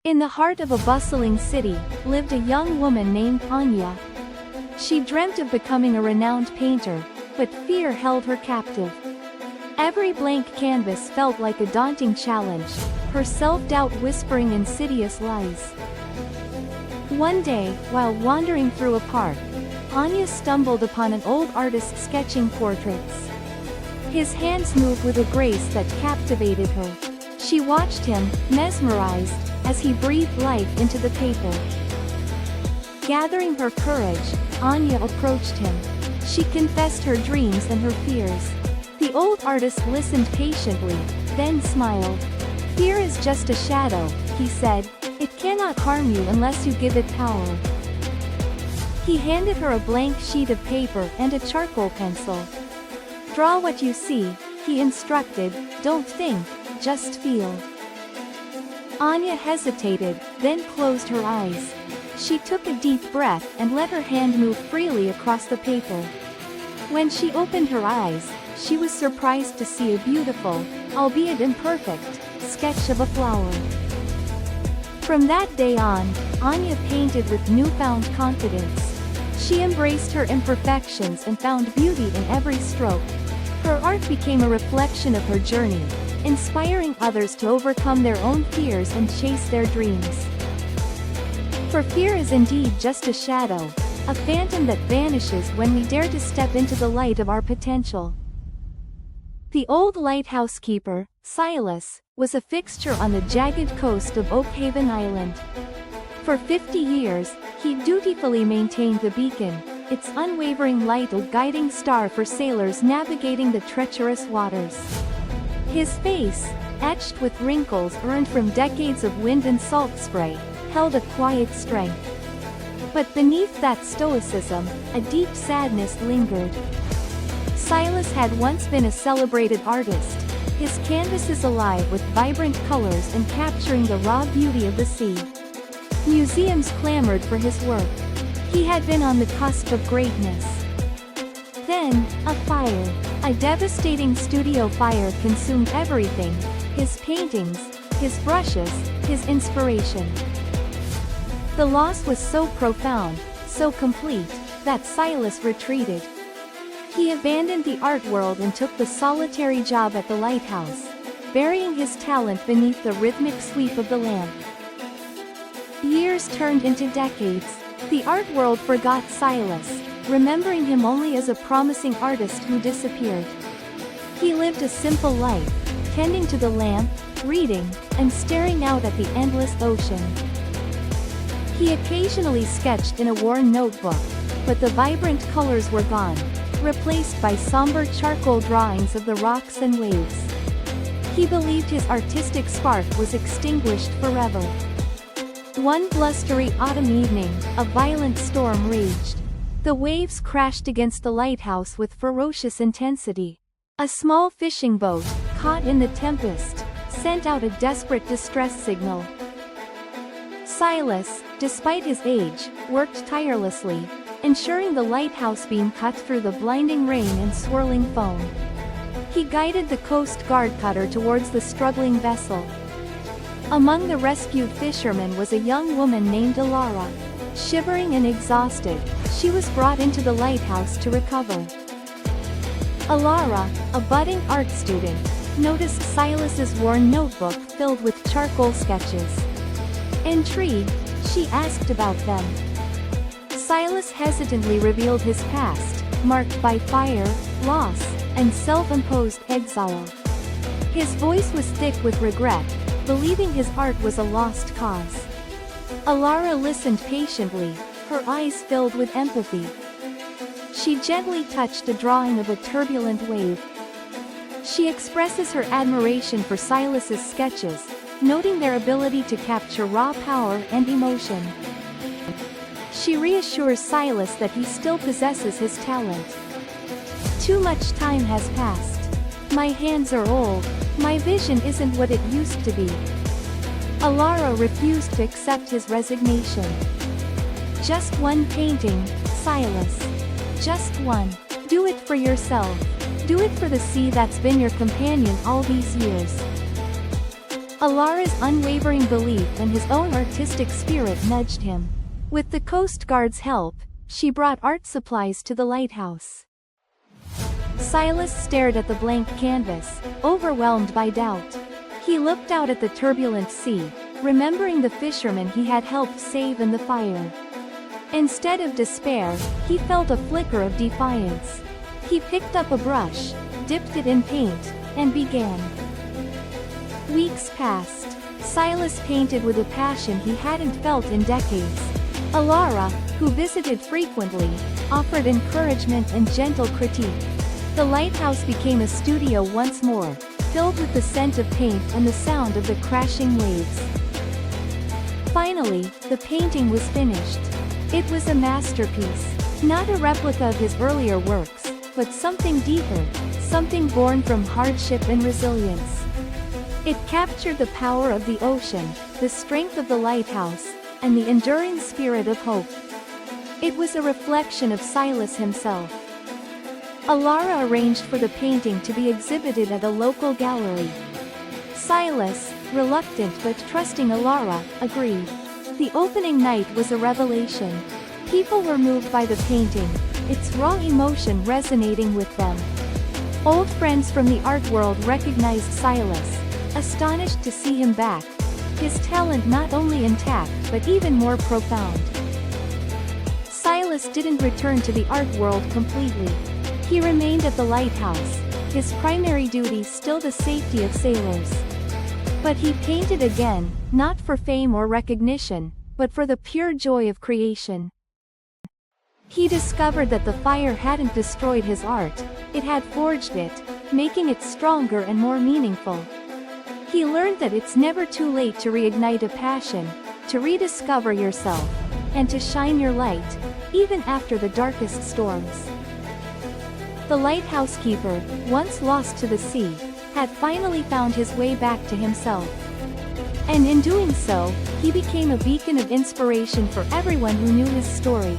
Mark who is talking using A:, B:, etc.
A: In the heart of a bustling city, lived a young woman named Anya. She dreamt of becoming a renowned painter, but fear held her captive. Every blank canvas felt like a daunting challenge, her self-doubt whispering insidious lies. One day, while wandering through a park, Anya stumbled upon an old artist sketching portraits. His hands moved with a grace that captivated her. She watched him, mesmerized, as he breathed life into the paper. Gathering her courage, Anya approached him. She confessed her dreams and her fears. The old artist listened patiently, then smiled. "Fear is just a shadow," he said. "It cannot harm you unless you give it power." He handed her a blank sheet of paper and a charcoal pencil. "Draw what you see," he instructed. "Don't think, just feel." Anya hesitated, then closed her eyes. She took a deep breath and let her hand move freely across the paper. When she opened her eyes, she was surprised to see a beautiful, albeit imperfect, sketch of a flower. From that day on, Anya painted with newfound confidence. She embraced her imperfections and found beauty in every stroke. Her art became a reflection of her journey, inspiring others to overcome their own fears and chase their dreams. For fear is indeed just a shadow, a phantom that vanishes when we dare to step into the light of our potential. The old lighthouse keeper, Silas, was a fixture on the jagged coast of Oak Haven Island. For 50 years, he dutifully maintained the beacon, its unwavering light a guiding star for sailors navigating the treacherous waters. His face, etched with wrinkles earned from decades of wind and salt spray, held a quiet strength. But beneath that stoicism, a deep sadness lingered. Silas had once been a celebrated artist, his canvases alive with vibrant colors and capturing the raw beauty of the sea. Museums clamored for his work. He had been on the cusp of greatness. Then, a fire. A devastating studio fire consumed everything: his paintings, his brushes, his inspiration. The loss was so profound, so complete, that Silas retreated. He abandoned the art world and took the solitary job at the lighthouse, burying his talent beneath the rhythmic sweep of the lamp. Years turned into decades. The art world forgot Silas, remembering him only as a promising artist who disappeared. He lived a simple life, tending to the lamp, reading, and staring out at the endless ocean. He occasionally sketched in a worn notebook, but the vibrant colors were gone, replaced by somber charcoal drawings of the rocks and waves. He believed his artistic spark was extinguished forever. One blustery autumn evening, a violent storm raged. The waves crashed against the lighthouse with ferocious intensity. A small fishing boat, caught in the tempest, sent out a desperate distress signal. Silas, despite his age, worked tirelessly, ensuring the lighthouse beam cut through the blinding rain and swirling foam. He guided the Coast Guard cutter towards the struggling vessel. Among the rescued fishermen was a young woman named Alara. Shivering and exhausted, she was brought into the lighthouse to recover. Alara, a budding art student, noticed Silas's worn notebook filled with charcoal sketches. Intrigued, she asked about them. Silas hesitantly revealed his past, marked by fire, loss, and self-imposed exile. His voice was thick with regret, believing his art was a lost cause. Alara listened patiently, her eyes filled with empathy. She gently touched a drawing of a turbulent wave. She expresses her admiration for Silas's sketches, noting their ability to capture raw power and emotion. She reassures Silas that he still possesses his talent. "Too much time has passed. My hands are old, my vision isn't what it used to be." Alara refused to accept his resignation. "Just one painting, Silas. Just one. Do it for yourself. Do it for the sea that's been your companion all these years." Alara's unwavering belief and his own artistic spirit nudged him. With the Coast Guard's help, she brought art supplies to the lighthouse. Silas stared at the blank canvas, overwhelmed by doubt. He looked out at the turbulent sea, remembering the fishermen he had helped save in the fire. Instead of despair, he felt a flicker of defiance. He picked up a brush, dipped it in paint, and began. Weeks passed. Silas painted with a passion he hadn't felt in decades. Alara, who visited frequently, offered encouragement and gentle critique. The lighthouse became a studio once more, filled with the scent of paint and the sound of the crashing waves. Finally, the painting was finished. It was a masterpiece, not a replica of his earlier works, but something deeper, something born from hardship and resilience. It captured the power of the ocean, the strength of the lighthouse, and the enduring spirit of hope. It was a reflection of Silas himself. Alara arranged for the painting to be exhibited at a local gallery. Silas, reluctant but trusting Alara, agreed. The opening night was a revelation. People were moved by the painting, its raw emotion resonating with them. Old friends from the art world recognized Silas, astonished to see him back, his talent not only intact but even more profound. Silas didn't return to the art world completely. He remained at the lighthouse, his primary duty still the safety of sailors. But he painted again, not for fame or recognition, but for the pure joy of creation. He discovered that the fire hadn't destroyed his art, it had forged it, making it stronger and more meaningful. He learned that it's never too late to reignite a passion, to rediscover yourself, and to shine your light, even after the darkest storms. The lighthouse keeper, once lost to the sea, had finally found his way back to himself. And in doing so, he became a beacon of inspiration for everyone who knew his story.